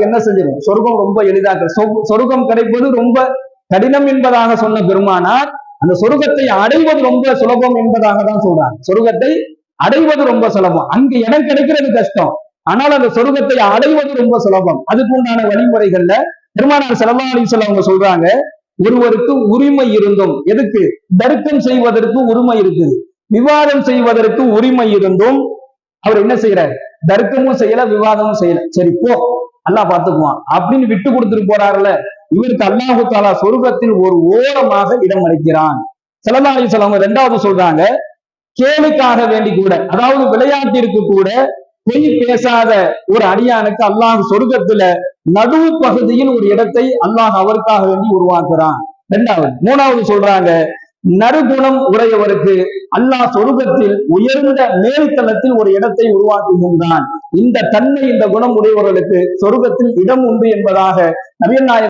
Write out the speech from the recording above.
என்ன செஞ்சிடும்? சொர்க்கம் ரொம்ப எளிதாக, சொர்க்கம் கிடைப்பது ரொம்ப கடினம் என்பதாக சொன்ன பெருமானார் அந்த சொர்க்கத்தை அடைவது ரொம்ப சுலபம் என்பதாக தான் சொல்றாங்க. சொர்க்கத்தை அடைவது ரொம்ப சுலபம். அங்கு இடம் கிடைக்கிறது கஷ்டம், ஆனால் அந்த சொர்க்கத்தை அடைவது ரொம்ப சுலபம். அதுக்கு உண்டான வழிமுறைகள்ல பெருமானார் ஸல்லல்லாஹு அலைஹி வஸல்லம் அவங்க சொல்றாங்க, ஒருவருக்கு உரிமை இருந்தும், எதுக்கு? தர்க்கம் செய்வதற்கு உரிமை இருக்குது, விவாதம் செய்வதற்கு உரிமை இருந்தும் அவர் என்ன செய்யறாரு? தர்க்கமும் செய்யல, விவாதமும் செய்யல. சரி போ, அல்லாஹ் பார்த்துக்குவான் அப்படின்னு விட்டு கொடுத்துட்டு போறாருல, இவருக்கு அல்லாஹு தஆலா சொர்க்கத்தில் ஒரு ஓரமாக இடம் அளிக்கிறான். ஸல்லல்லாஹு அலைஹி வஸல்லம் இரண்டாவது சொல்றாங்க, கேளுக்காக வேண்டி கூட, அதாவது விளையாட்டிற்கு கூட பொய் பேசாத ஒரு அடியானுக்கு அல்லாஹ் சொர்க்கத்துல நடுவு பகுதியில் ஒரு இடத்தை அல்லாஹ் அவருக்காக வேண்டி உருவாக்குறான். இரண்டாவது. மூணாவது சொல்றாங்க, நறுகுணம் உடையவருக்கு அல்லாஹ் சொர்க்கத்தில் உயர்ந்த மேல்தளத்தில் ஒரு இடத்தை உருவாக்குகின்றான். இந்த தன்மை, இந்த குணம் உடையவர்களுக்கு சொர்க்கத்தில் இடம் உண்டு என்பதாக நபிகள் நாயகம்